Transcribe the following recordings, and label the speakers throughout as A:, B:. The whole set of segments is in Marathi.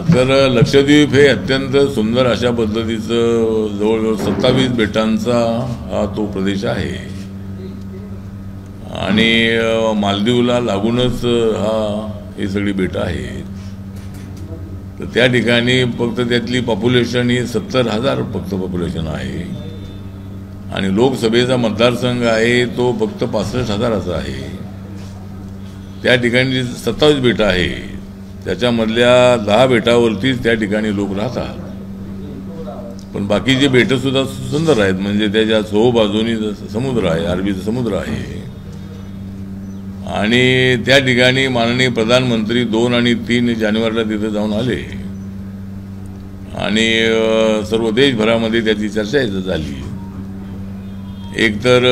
A: तर लक्षद्वीप हे अत्यंत सुंदर अशा पद्धतीचं जवळजवळ 27 बेटांचा हा तो प्रदेश आहे आणि मालदीवला लागूनच ही सगळी बेटं आहेत. तर त्या ठिकाणी फक्त त्यातली पॉप्युलेशन ही 70,000 फक्त पॉप्युलेशन आहे आणि लोकसभेचा मतदारसंघ आहे तो फक्त 65,000चा आहे. त्या ठिकाणी 27 बेटं आहे, त्याच्यामधल्या 10 बेटावरतीच त्या ठिकाणी लोक राहतात. पण बाकीची बेटं सुद्धा सुंदर आहेत, म्हणजे त्याच्या चोहोबाजूनी समुद्र आहे, अरबीचा समुद्र आहे. आणि त्या ठिकाणी माननीय प्रधानमंत्री 2 आणि 3 जानेवारीला तिथे जाऊन आले आणि सर्व देशभरामध्ये त्याची चर्चा झाली. एकतर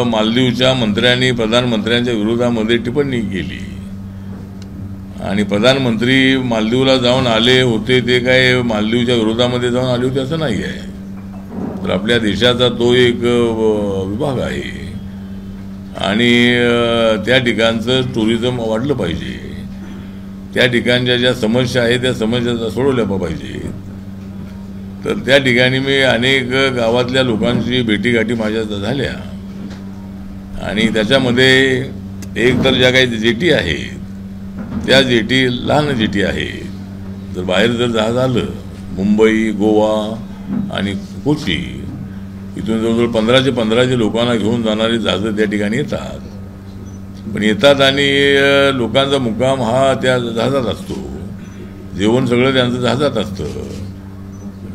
A: मालदीवच्या मंत्र्यांनी प्रधानमंत्र्यांच्या विरोधामध्ये टिप्पणी केली आणि प्रधानमंत्री मालदीवला जाऊन आले होते ते काय मालदीवच्या विरोधामध्ये जाऊन आले होते असं नाही आहे. तर आपल्या देशाचा तो एक विभाग आहे आणि त्या ठिकाणचं टुरिझम वाढलं पाहिजे. त्या ठिकाणच्या ज्या समस्या आहेत त्या समस्या सोडवल्या पाहिजे. तर त्या ठिकाणी मी अनेक गावातल्या लोकांची भेटीगाठी माझ्या झाल्या आणि त्याच्यामध्ये एक तर ज्या काही जेटी आहेत त्या जेटी लहान जेटी आहेत. जर बाहेर जर जहाज आलं मुंबई, गोवा आणि कोची इथून जवळजवळ 1500 लोकांना घेऊन जाणारी जहाजं त्या ठिकाणी येतात. पण येतात आणि लोकांचा मुक्काम हा त्या जहाजात असतो, जेवण सगळं त्यांचं जहाजात असतं.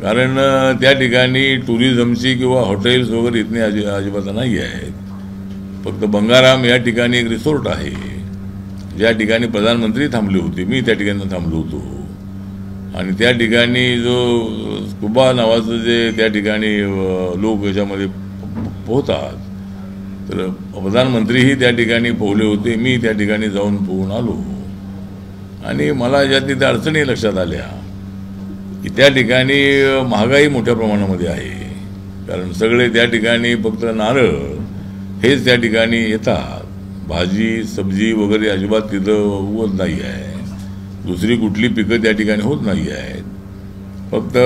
A: कारण त्या ठिकाणी टुरिझमची किंवा हॉटेल्स वगैरे इथने अजिबात नाही आहेत. फक्त बंगाराम या ठिकाणी एक रिसॉर्ट आहे ज्या ठिकाणी प्रधानमंत्री थांबले होते, मी त्या ठिकाणी थांबलो होतो. आणि त्या ठिकाणी जो स्कुबा नावाचं जे त्या ठिकाणी लोक याच्यामध्ये पोहतात, तर प्रधानमंत्रीही त्या ठिकाणी पोहले होते, मी त्या ठिकाणी जाऊन पोहून आलो. आणि मला ज्या तिथे अडचणी लक्षात आल्या की त्या ठिकाणी महागाई मोठ्या प्रमाणामध्ये आहे. कारण सगळे त्या ठिकाणी फक्त नारळ हेच त्या ठिकाणी येतात, भाजी सब्जी वगैरे अजिबात तिथं उगवत नाही आहे. दुसरी कुठली पिकं त्या ठिकाणी होत नाही आहेत. फक्त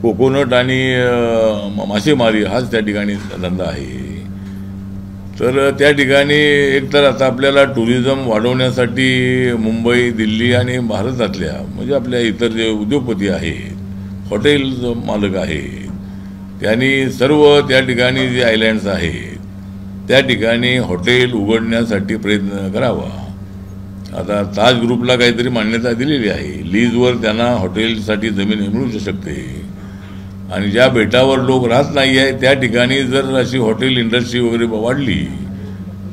A: कोकोनट आणि मासेमारी हाच त्या ठिकाणी धंदा आहे. तर त्या ठिकाणी एकतर आता आपल्याला टुरिझम वाढवण्यासाठी मुंबई, दिल्ली आणि भारतातल्या म्हणजे आपल्या इतर जे उद्योगपती आहेत, हॉटेल मालक आहेत, त्यांनी सर्व त्या ठिकाणी जे आयलँड्स आहेत त्या ठिकाणी हॉटेल उघडण्यासाठी प्रयत्न करावा. आता ताज ग्रुपला काहीतरी मान्यता दिलेली आहे, लीजवर त्यांना हॉटेलसाठी जमीन मिळू शकते. आणि ज्या बेटावर लोक राहत नाही आहे त्या ठिकाणी जर अशी हॉटेल इंडस्ट्री वगैरे वाढली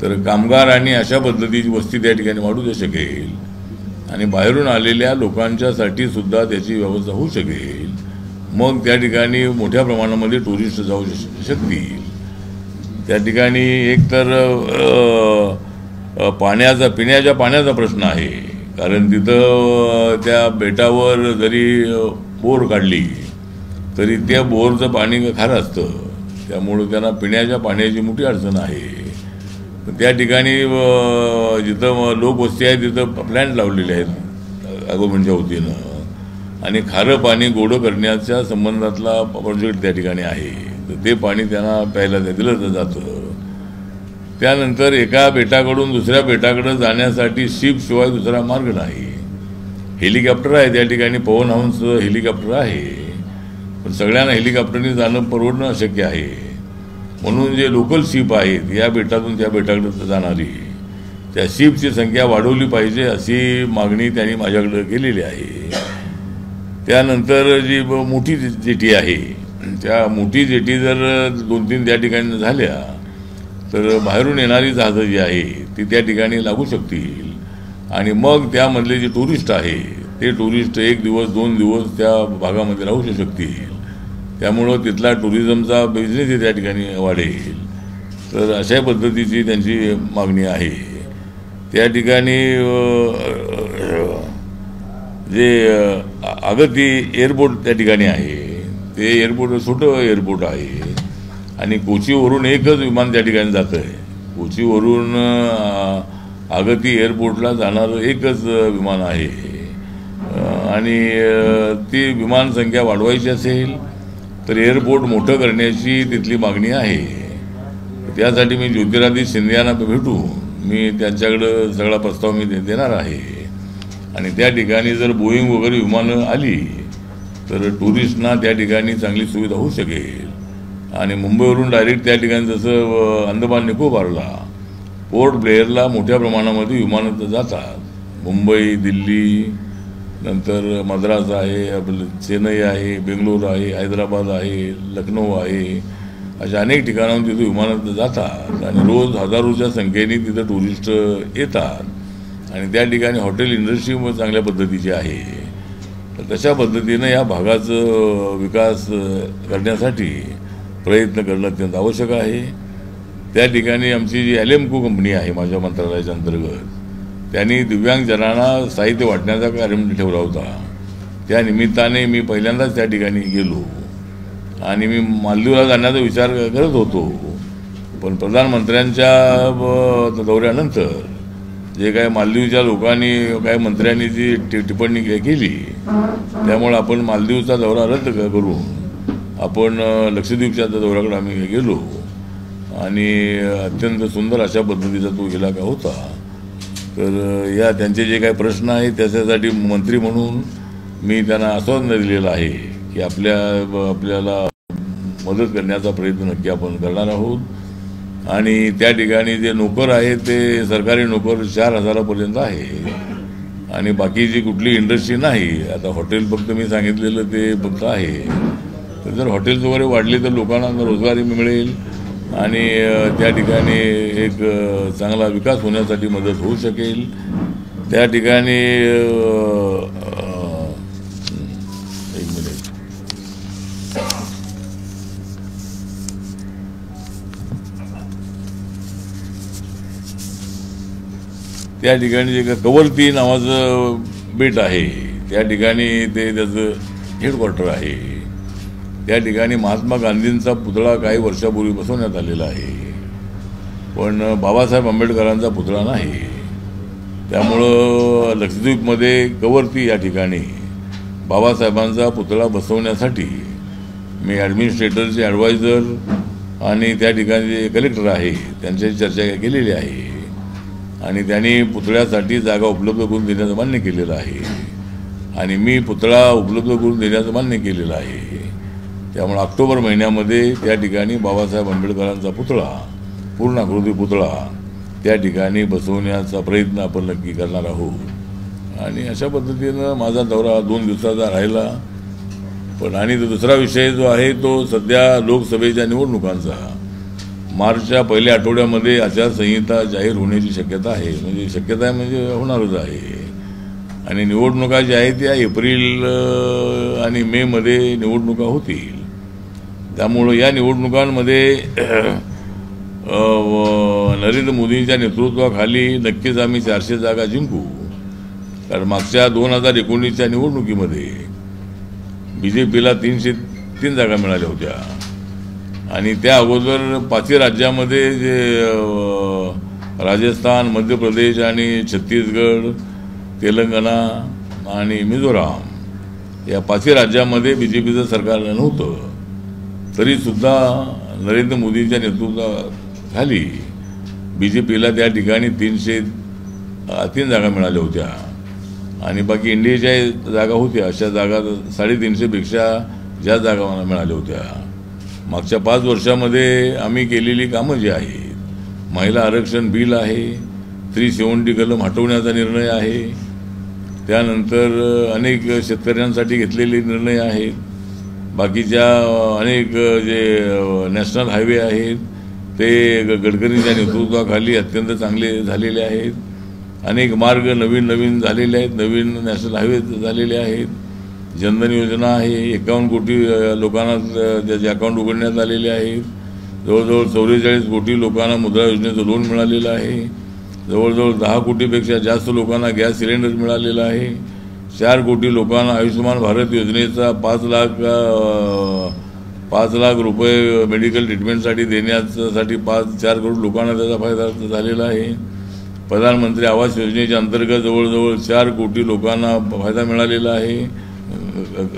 A: तर कामगार आणि अशा पद्धतीची वस्ती त्या ठिकाणी वाढू शकेल आणि बाहेरून आलेल्या लोकांच्यासाठी सुद्धा त्याची व्यवस्था होऊ शकेल. मग त्या ठिकाणी मोठ्या प्रमाणामध्ये टुरिस्ट जाऊ शकतील. त्या ठिकाणी एकतर पिण्याच्या पाण्याचा प्रश्न आहे. कारण तिथं त्या बेटावर जरी बोर काढली तरी त्या बोरचं पाणी खारं असतं, त्यामुळं त्यांना पिण्याच्या पाण्याची मोठी अडचण आहे. त्या ठिकाणी जिथं लोकवस्ती आहे तिथं प्लॅन्ट लावलेले आहेत गव्हर्नमेंटच्या वतीनं आणि खारं पाणी गोडं करण्याच्या संबंधातला प्रोजेक्ट त्या ठिकाणी आहे. तर ते पाणी त्यांना प्यायला दिलं जातं. त्यानंतर एका बेटाकडून दुसऱ्या बेटाकडे जाण्यासाठी शिपशिवाय दुसरा मार्ग नाही. हेलिकॉप्टर आहे त्या ठिकाणी, पवन हंस हेलिकॉप्टर आहे, पण सगळ्यांना हेलिकॉप्टरने जाणं परवडणं अशक्य आहे. म्हणून जे लोकल शिप आहेत या बेटातून त्या बेटाकडे जाणारी, त्या शिपची संख्या वाढवली पाहिजे अशी मागणी त्यांनी माझ्याकडे केलेली आहे. त्यानंतर जी मोठी जेटी आहे त्या मोठी जेटी जर 2-3 त्या ठिकाणी झाल्या तर बाहेरून येणारी जहाजं जी आहे ती त्या ठिकाणी लागू शकतील आणि मग त्यामधले जे टुरिस्ट आहे ते टुरिस्ट 1 दिवस 2 दिवस त्या भागामध्ये राहू शकतील. त्यामुळं तिथला टुरिझमचा बिझनेस त्या ठिकाणी वाढेल. तर अशा पद्धतीची त्यांची मागणी आहे. त्या ठिकाणी जे अगती एअरपोर्ट त्या ठिकाणी आहे ते एअरपोर्ट छोटं एअरपोर्ट आहे आणि कोचीवरून एकच विमान त्या ठिकाणी जातं आहे. कोचीवरून अगती एअरपोर्टला जाणारं एकच विमान आहे. आणि ती विमान संख्या वाढवायची असेल तर एअरपोर्ट मोठं करण्याची तिथली मागणी आहे. त्यासाठी मी ज्योतिरादित्य शिंदे यांना भेटू, मी त्यांच्याकडं सगळा प्रस्ताव मी देणार आहे. आणि त्या ठिकाणी जर बोईंग वगैरे विमानं आली तर टुरिस्टना त्या ठिकाणी चांगली सुविधा होऊ शकेल. आणि मुंबईवरून डायरेक्ट त्या ठिकाणी जसं अंदमान निकोबारला पोर्ट ब्लेअरला मोठ्या प्रमाणामध्ये विमानं जातात. मुंबई, दिल्ली, नंतर मद्रास आहे, आपलं चेन्नई आहे, बेंगलोर आहे, हैदराबाद आहे, लखनौ आहे, अशा अनेक ठिकाणाहून तिथं विमानं जातात आणि रोज हजारोच्या संख्येने तिथं टुरिस्ट येतात. आणि त्या ठिकाणी हॉटेल इंडस्ट्री चांगल्या पद्धतीची आहे. तर तशा पद्धतीनं या भागाचं विकास करण्यासाठी प्रयत्न करणं अत्यंत आवश्यक आहे. त्या ठिकाणी आमची जी LMCO कंपनी आहे माझ्या मंत्रालयाच्या अंतर्गत, त्यांनी दिव्यांगजनांना साहित्य वाटण्याचा कार्यक्रम ठेवला होता. त्या निमित्ताने मी पहिल्यांदाच त्या ठिकाणी गेलो आणि मी मालदीवला जाण्याचा विचार करत होतो. पण प्रधानमंत्र्यांच्या दौऱ्यानंतर जे काय मालदीवच्या लोकांनी काय मंत्र्यांनी जी टिप्पणी केली, त्यामुळे आपण मालदीवचा दौरा रद्द करून आपण लक्षद्वीपच्या दौऱ्याकडे आम्ही गेलो आणि अत्यंत सुंदर अशा पद्धतीचा तो इलाका होता. तर या त्यांचे जे काही प्रश्न आहेत त्याच्यासाठी मंत्री म्हणून मी त्यांना आश्वासन दिलेलं आहे की आपल्याला मदत करण्याचा प्रयत्न नक्की आपण करणार आहोत. आणि त्या ठिकाणी जे नोकर आहेत ते सरकारी नोकर 4,000पर्यंत आहे आणि बाकीची कुठली इंडस्ट्री नाही. आता हॉटेल फक्त मी सांगितलेलं ते फक्त आहे. तर जर हॉटेल्स वगैरे वाढले तर लोकांना रोजगारी मिळेल आणि त्या ठिकाणी एक चांगला विकास होण्यासाठी मदत होऊ शकेल. त्या ठिकाणी एक मिनिट, त्या ठिकाणी जे कवरती नावाचं बेट आहे त्या ठिकाणी ते त्याचं हेडक्वार्टर आहे. त्या ठिकाणी महात्मा गांधींचा पुतळा काही वर्षापूर्वी बसवण्यात आलेला आहे, पण बाबासाहेब आंबेडकरांचा पुतळा नाही. त्यामुळं लक्षद्वीपमध्ये कवरती या ठिकाणी बाबासाहेबांचा पुतळा बसवण्यासाठी मी ॲडमिनिस्ट्रेटरचे ॲडवायझर आणि त्या ठिकाणी जे कलेक्टर आहे त्यांच्याशी चर्चा केलेली आहे आणि त्यांनी पुतळ्यासाठी जागा उपलब्ध करून देण्याचं मान्य केलेलं आहे आणि मी पुतळा उपलब्ध करून देण्याचं मान्य केलेलं आहे. त्यामुळे ऑक्टोबर महिन्यामध्ये त्या ठिकाणी बाबासाहेब आंबेडकरांचा पुतळा, पूर्णाकृती पुतळा त्या ठिकाणी बसवण्याचा प्रयत्न आपण नक्की करणार आहोत. आणि अशा पद्धतीनं माझा दौरा 2 दिवसाचा राहिला. पण आणि दुसरा विषय जो आहे तो सध्या लोकसभेच्या निवडणुकांचा. मार्चच्या पहिल्या आठवड्यामध्ये आचारसंहिता जाहीर होण्याची शक्यता आहे, म्हणजे शक्यता आहे म्हणजे होणारच आहे. आणि निवडणुका ज्या आहेत त्या एप्रिल आणि मेमध्ये निवडणुका होतील. त्यामुळं या निवडणुकांमध्ये नरेंद्र मोदींच्या नेतृत्वाखाली नक्कीच आम्ही 400 जागा जिंकू. कारण मागच्या 2019च्या निवडणुकीमध्ये BJPला 303 जागा मिळाल्या होत्या आणि त्या अगोदर 5 राज्यामध्ये जे राजस्थान, मध्य प्रदेश आणि छत्तीसगड, तेलंगणा आणि मिझोराम या 5 राज्यामध्ये BJPचं सरकार नव्हतं. तरीसुद्धा नरेंद्र मोदींच्या नेतृत्वाखाली BJPला त्या ठिकाणी 303 जागा मिळाल्या होत्या आणि बाकी इंडियाच्या जागा होत्या अशा जागा 350पेक्षा ज्या जागा मला मिळाल्या होत्या. मागच्या 5 वर्षामध्ये आम्ही केलेली कामं जी आहेत, महिला आरक्षण बिल आहे, 370 कलम हटवण्याचा निर्णय आहे, त्यानंतर अनेक शेतकऱ्यांसाठी घेतलेले निर्णय आहेत, बाकीच्या अनेक जे नॅशनल हायवे आहेत ते गडकरींच्या नेतृत्वाखाली अत्यंत चांगले झालेले आहेत. अनेक मार्ग नवीन झालेले आहेत, नवीन नॅशनल हायवे झालेले आहेत. जनधन योजना आहे, 51 कोटी लोकांना त्याचे अकाउंट उघडण्यात आलेले आहेत. जवळजवळ 44 कोटी लोकांना मुद्रा योजनेचं लोन मिळालेलं आहे. जवळजवळ 10 कोटीपेक्षा जास्त लोकांना गॅस सिलेंडर मिळालेला आहे. 4 कोटी लोकांना आयुष्यमान भारत योजनेचा 5 लाख रुपये मेडिकल ट्रीटमेंटसाठी देण्यासाठी 4 करोड लोकांना त्याचा फायदा झालेला आहे. प्रधानमंत्री आवास योजनेच्या अंतर्गत जवळजवळ 4 कोटी लोकांना फायदा मिळालेला आहे,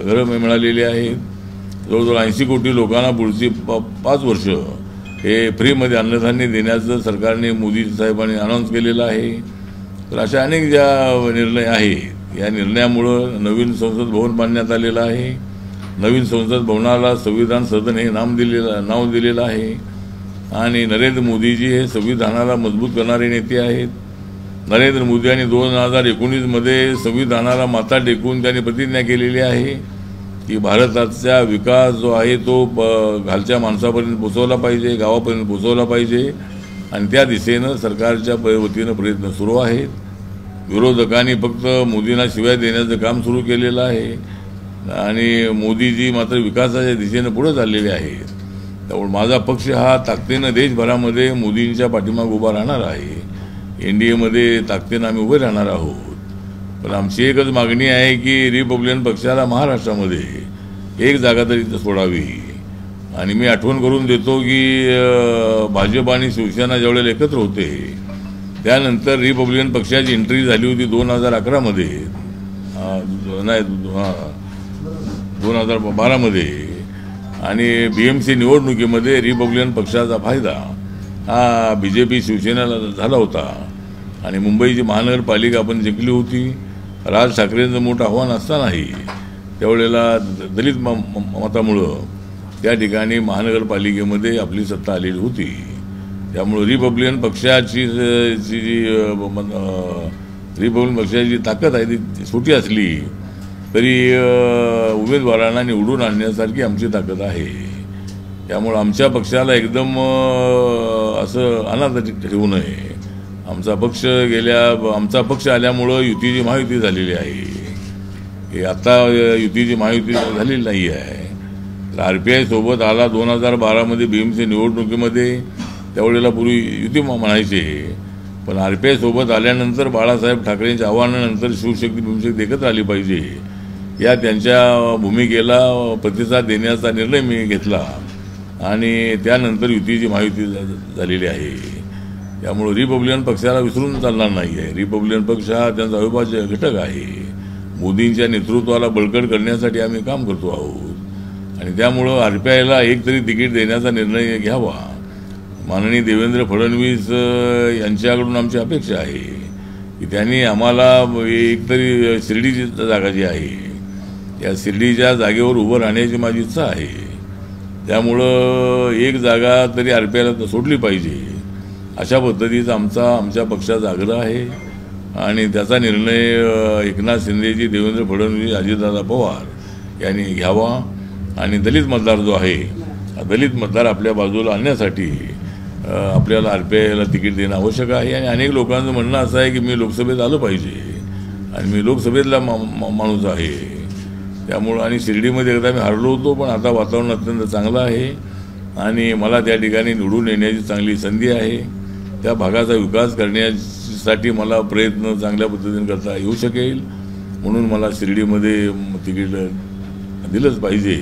A: घरं मिळालेली आहेत. जवळजवळ 80 कोटी लोकांना पुढची 5 वर्ष हे फ्रीमध्ये अन्नधान्य देण्याचं सरकारने मोदी साहेबांनी अनाऊन्स केलेलं आहे. तर अशा अनेक ज्या निर्णय आहेत, या निर्णयामुळं नवीन संसद भवन बांधण्यात आलेलं आहे. नवीन संसद भवनाला संविधान सदन हे नाव दिलेलं आहे. आणि नरेंद्र मोदीजी हे संविधानाला मजबूत करणारे नेते आहेत. नरेंद्र मोदी यांनी 2019मध्ये संविधानाला माथा टेकून त्यांनी प्रतिज्ञा केलेली आहे की भारताचा विकास जो आहे तो खालच्या माणसापर्यंत पोचवला पाहिजे, गावापर्यंत पोचवला पाहिजे. आणि त्या दिशेनं सरकारच्या वतीनं प्रयत्न सुरू आहेत. विरोधकांनी फक्त मोदींना शिवाय देण्याचं काम सुरू केलेलं आहे आणि मोदीजी मात्र विकासाच्या दिशेनं पुढे चाललेले आहेत. त्यामुळे माझा पक्ष हा ताकदीनं देशभरामध्ये मोदींच्या पाठीमागे उभा राहणार आहे. NDAमध्ये ताकदीनं आम्ही उभे राहणार आहोत. पण आमची एकच मागणी आहे की रिपब्लिकन पक्षाला महाराष्ट्रामध्ये एक जागा तरी सोडावी. आणि मी आठवण करून देतो की भाजप आणि शिवसेना ज्यावेळेला एकत्र होते त्यानंतर रिपब्लिकन पक्षाची एंट्री झाली होती 2011मध्ये, नाही 2012मध्ये. आणि BMC निवडणुकीमध्ये रिपब्लिकन पक्षाचा फायदा हा BJP शिवसेनेला झाला होता. आणि मुंबईची महानगरपालिका आपण जिंकली होती. राज ठाकरेंचं मोठं आव्हान असतानाही त्यावेळेला दलित मतामुळं त्या ठिकाणी महानगरपालिकेमध्ये आपली सत्ता आलेली होती. त्यामुळं रिपब्लिकन पक्षाची जी ताकद आहे ती छोटी असली तरी उमेदवारांना निवडून आणण्यासारखी आमची ताकद आहे. त्यामुळं आमच्या पक्षाला एकदम असं अनाथ ठेवू नये. आमचा पक्ष आल्यामुळं युतीची महायुती झालेली आहे. हे आता युतीची महायुती झालेली नाही आहे. तर RPI सोबत आला 2012मध्ये BMC निवडणुकीमध्ये. त्यावेळेला पूर्वी युती म्हणायचे, पण RPI सोबत आल्यानंतर बाळासाहेब ठाकरेंच्या आव्हानानंतर शिवशक्ती भीमशक्ती एकत्र आली पाहिजे या त्यांच्या भूमिकेला प्रतिसाद देण्याचा निर्णय मी घेतला आणि त्यानंतर युतीची महायुती झालेली आहे. त्यामुळे रिपब्लिकन पक्षाला विसरून चालणार नाही आहे. रिपब्लिकन पक्ष हा त्यांचा अविभाज्य घटक आहे. मोदींच्या नेतृत्वाला बळकट करण्यासाठी आम्ही काम करतो आहोत. आणि त्यामुळं RPIला एक तरी तिकीट देण्याचा निर्णय घ्यावा. माननीय देवेंद्र फडणवीस यांच्याकडून आमची अपेक्षा आहे की त्यांनी आम्हाला एक तरी शिर्डीची जागा जी आहे या शिर्डीच्या जागेवर उभं राहण्याची माझी इच्छा आहे. त्यामुळं एक जागा तरी RPIला सोडली पाहिजे अशा पद्धतीचा आमच्या पक्षाचा आग्रह आहे. आणि त्याचा निर्णय एकनाथ शिंदेजी, देवेंद्र फडणवीस, अजितदादा पवार यांनी घ्यावा. आणि दलित मतदार जो आहे दलित मतदार आपल्या बाजूला आणण्यासाठी आपल्याला RPIला तिकीट देणं आवश्यक आहे. आणि अनेक लोकांचं म्हणणं असं आहे की मी लोकसभेत आलं पाहिजे आणि मी लोकसभेतला माणूस आहे. त्यामुळं आणि शिर्डीमध्ये एकदा मी हारलो होतो, पण आता वातावरण अत्यंत चांगलं आहे आणि मला त्या ठिकाणी निवडून येण्याची चांगली संधी आहे. त्या भागाचा विकास करण्यासाठी मला प्रयत्न चांगल्या पद्धतीने करता येऊ शकेल. म्हणून मला शिर्डीमध्ये तिकीट दिलंच पाहिजे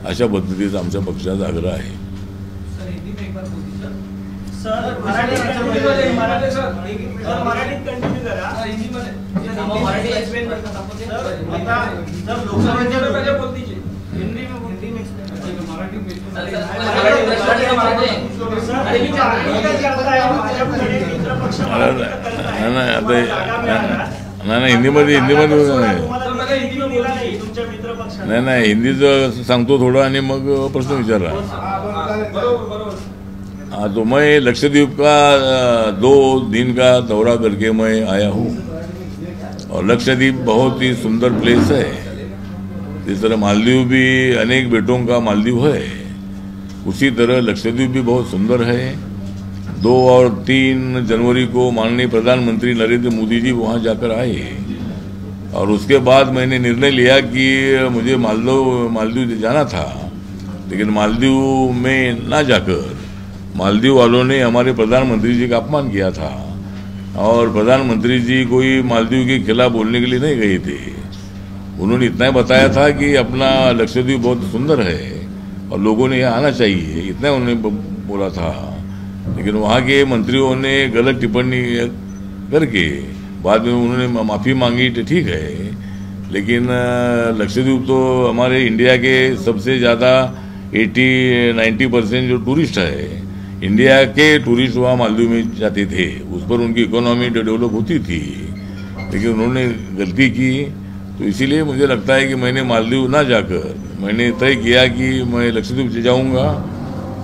A: अशा पद्धतीचा आमच्या पक्षाचा आग्रह आहे. नाही हिंदीमध्ये नाही हिंदीचं सांगतो थोडं आणि मग प्रश्न विचारा. तो मैं लक्षद्वीप का 2 दिन का दौरा करके मैं आया हूँ और लक्षद्वीप बहुत ही सुंदर प्लेस है. जिस तरह मालदीव भी अनेक बेटों का मालदीव है, उसी तरह लक्षद्वीप भी बहुत सुंदर है. 2 और 3 जनवरी को माननीय प्रधानमंत्री नरेंद्र मोदी जी वहाँ जाकर आए और उसके बाद मैंने निर्णय लिया कि मुझे मालदीव जाना था. लेकिन मालदीव में ना जाकर मालदीव वालों ने हमारे प्रधानमंत्री जी का अपमान किया था और प्रधानमंत्री जी कोई मालदीव के खिलाफ बोलने के लिए नहीं गए थे. उन्होंने इतना ही बताया था कि अपना लक्षद्वीप बहुत सुंदर है और लोगों ने यहाँ आना चाहिए, इतना उन्होंने बोला था. लेकिन वहाँ के मंत्रियों ने गलत टिप्पणी करके बाद में उन्होंने माफ़ी मांगी तो ठीक है, लेकिन लक्षद्वीप तो हमारे इंडिया के सबसे ज़्यादा 80-90% जो टूरिस्ट है, इंडिया के टूरिस्ट वहाँ मालदीव में जाते थे, उस पर उनकी इकोनॉमी डेवलप होती थी, लेकिन उन्होंने गलती की। तो इसीलिए मुझे लगता है कि मैंने मालदीव ना जाकर मैंने तय किया कि मैं लक्षद्वीप जाऊँगा,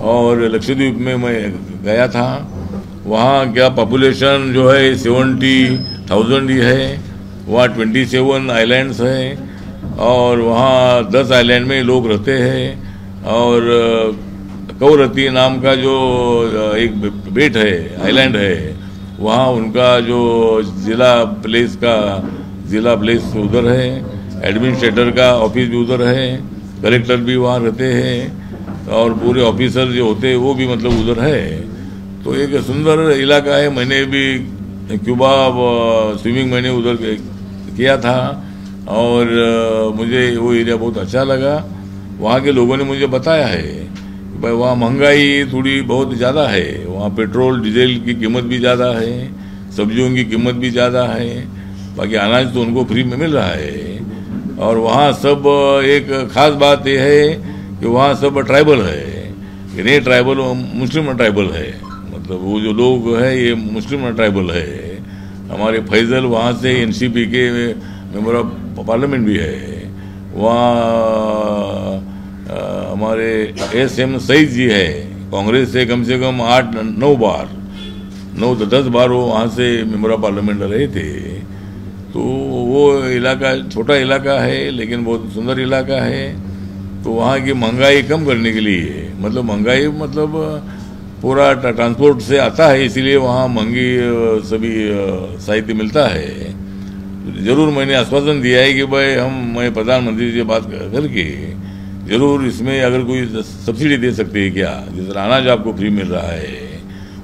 A: और लक्षद्वीप में मैं गया था। वहाँ क्या पॉपुलेशन जो है 70,000 ही है, वहाँ 27 आइलैंड्स हैं, और वहाँ 10 आइलैंड में लोग रहते हैं, और कवरत्ती नाम का जो एक बेट है, आइलैंड है, वहाँ उनका जो जिला प्लेस उधर है, एडमिनिस्ट्रेटर का ऑफिस भी उधर है, कलेक्टर भी वहाँ रहते हैं, और पूरे ऑफिसर जो होते हैं वो भी मतलब उधर है। तो एक सुंदर इलाका है। मैंने भी क्यूबा स्विमिंग मैंने उधर किया था, और मुझे वो एरिया बहुत अच्छा लगा। वहाँ के लोगों ने मुझे बताया है कि भाई वहाँ महंगाई थोड़ी बहुत ज़्यादा है, वहाँ पेट्रोल डीजल की कीमत भी ज़्यादा है, सब्जियों की कीमत भी ज़्यादा है, बाकी अनाज तो उनको फ्री में मिल रहा है। और वहाँ सब एक ख़ास बात यह है कि वहाँ सब ट्राइबल है, ये ट्राइबल मुस्लिम ट्राइबल है, मतलब वो जो लोग है ये मुस्लिम ट्राइबल है। हमारे फैजल वहाँ से एनसीपी के मेंबर ऑफ पार्लियामेंट भी है, वहाँ हमारे SM सईद जी है, कांग्रेस से कम 10 बार वो वहाँ से मेंबर ऑफ पार्लियामेंट रहे थे। तो वो इलाका छोटा इलाका है, लेकिन बहुत सुंदर इलाका है। तो वहाँ की महंगाई कम करने के लिए, मतलब महंगाई मतलब पूरा ट्रांसपोर्ट से आता है, इसीलिए वहाँ महंगी सभी साहित्य मिलता है। जरूर मैंने आश्वासन दिया है कि भाई मैं प्रधानमंत्री से बात करके जरूर इसमें अगर कोई सब्सिडी दे सकते हैं क्या, जिस तरह अनाज आपको फ्री मिल रहा है,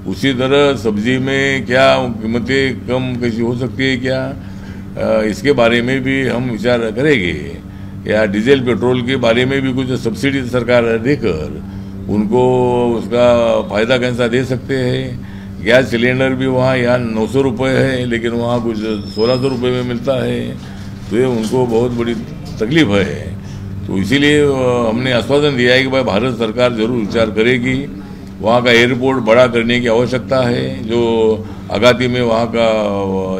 A: उसी तरह सब्जी में क्या कीमतें कम कैसी हो सकती है क्या, इसके बारे में भी हम विचार करेंगे। या डीजल पेट्रोल के बारे में भी कुछ सब्सिडी सरकार देकर उनको उसका फ़ायदा कैसा दे सकते हैं। गैस सिलेंडर भी वहाँ यहाँ 900 रुपये है, लेकिन वहाँ कुछ 1600 रुपये में मिलता है, तो ये उनको बहुत बड़ी तकलीफ है। तो इसीलिए हमने आश्वासन दिया है कि भाई भारत सरकार जरूर विचार करेगी। वहाँ का एयरपोर्ट बड़ा करने की आवश्यकता है, जो अगाती में वहाँ का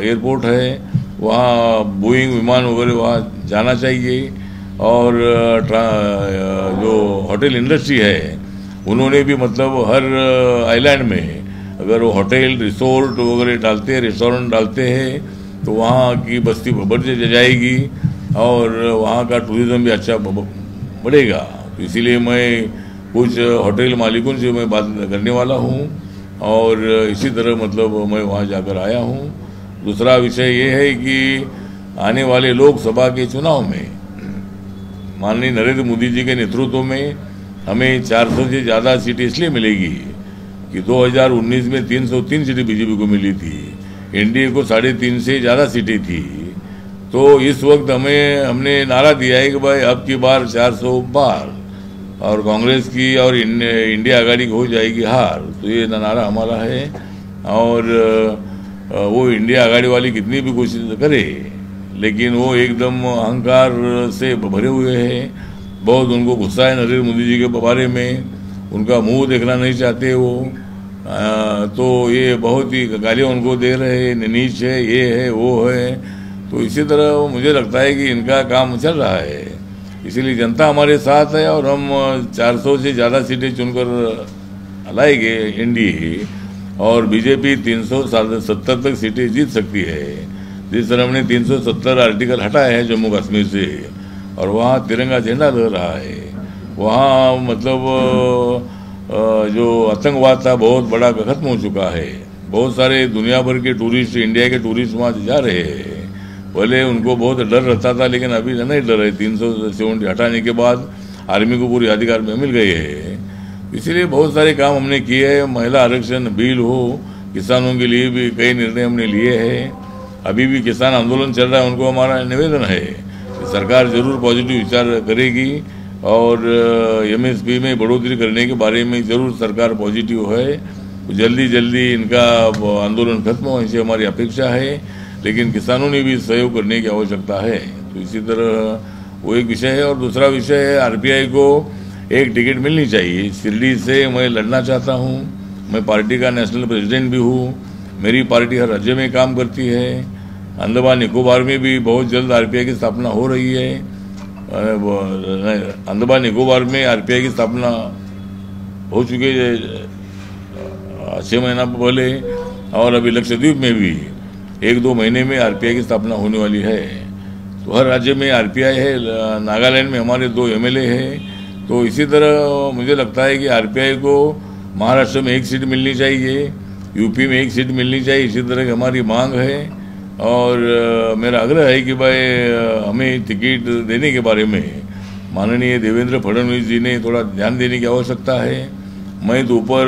A: एयरपोर्ट है, वहाँ बोइंग विमान वगैरह वहाँ जाना चाहिए। और जो होटल इंडस्ट्री है, उन्होंने भी मतलब हर आइलैंड में अगर वो होटल रिसोर्ट वगैरह डालते हैं, रेस्टोरेंट डालते हैं, तो वहाँ की बस्ती बढ़ जाएगी और वहाँ का टूरिज़्म भी अच्छा बढ़ेगा। तो इसीलिए मैं कुछ होटल मालिकों से मैं बात करने वाला हूँ, और इसी तरह मतलब मैं वहाँ जाकर आया हूँ। दूसरा विषय ये है कि आने वाले लोकसभा के चुनाव में माननीय नरेंद्र मोदी जी के नेतृत्व में हमें 400 से ज़्यादा सीटें इसलिए मिलेगी कि 2019 में 303 सीटें बीजेपी को मिली थी, एनडीए को 3.5 से ज़्यादा सीटें थी। तो इस वक्त हमने नारा दिया है कि भाई अब की बार 400 पार, और कांग्रेस की और इंडिया आघाड़ी की हो जाएगी हार। तो ये नारा हमारा है, और वो इंडिया आघाड़ी वाली कितनी भी कोशिश करे, लेकिन वो एकदम अहंकार से भरे हुए हैं। बहुत उनको गुस्सा है नरेंद्र मोदी जी के बारे में, उनका मुंह देखना नहीं चाहते वो। तो ये बहुत ही गालियाँ उनको दे रहे हैं, नीच है, ये है, वो है। तो इसी तरह मुझे लगता है कि इनका काम चल रहा है, इसीलिए जनता हमारे साथ है, और हम 400 से ज़्यादा सीटें चुनकर लाएंगे एनडीए, और बीजेपी 370 तक सीटें जीत सकती है। जिस तरह हमने 370 आर्टिकल हटाया है जम्मू कश्मीर से, और वहाँ तिरंगा झंडा लग रहा है, वहाँ मतलब जो आतंकवाद था बहुत बड़ा खत्म हो चुका है। बहुत सारे दुनिया भर के टूरिस्ट, इंडिया के टूरिस्ट वहाँ जा रहे हैं। पहले उनको बहुत डर रहता था, लेकिन अभी नहीं डर है। 370 हटाने के बाद आर्मी को पूरी अधिकार में मिल गए हैं। इसीलिए बहुत सारे काम हमने किए हैं। महिला आरक्षण बिल हो, किसानों के लिए भी कई निर्णय हमने लिए हैं। अभी भी किसान आंदोलन चल रहा है, उनको हमारा निवेदन है कि सरकार जरूर पॉजिटिव विचार करेगी, और MSP में बढ़ोतरी करने के बारे में जरूर सरकार पॉजिटिव है। जल्दी जल्दी इनका आंदोलन खत्म हो, ऐसी हमारी अपेक्षा है। लेकिन किसानों ने भी सहयोग करने की आवश्यकता है। तो इसी तरह वो एक विषय है। और दूसरा विषय है, आरपीआई को एक टिकट मिलनी चाहिए। शिरडी से मैं लड़ना चाहता हूँ, मैं पार्टी का नेशनल प्रेसिडेंट भी हूँ, मेरी पार्टी हर राज्य में काम करती है। अंडमान निकोबार में भी बहुत जल्द आरपीआई की स्थापना हो रही है। अंडमान निकोबार में आरपीआई की स्थापना हो चुकी है 6 महीना पहले, और अभी लक्षद्वीप में भी 1-2 महीने में आरपीआई की स्थापना होने वाली है। तो हर राज्य में आरपीआई है। नागालैंड में हमारे 2 एमएलए हैं। तो इसी तरह मुझे लगता है कि आरपीआई को महाराष्ट्र में 1 सीट मिलनी चाहिए, यूपी में 1 सीट मिलनी चाहिए। इसी तरह की हमारी मांग है। और मेरा आग्रह है कि भाई हमें टिकट देने के बारे में माननीय देवेंद्र फडणवीस जी ने थोड़ा ध्यान देने की आवश्यकता है। मैं दोपहर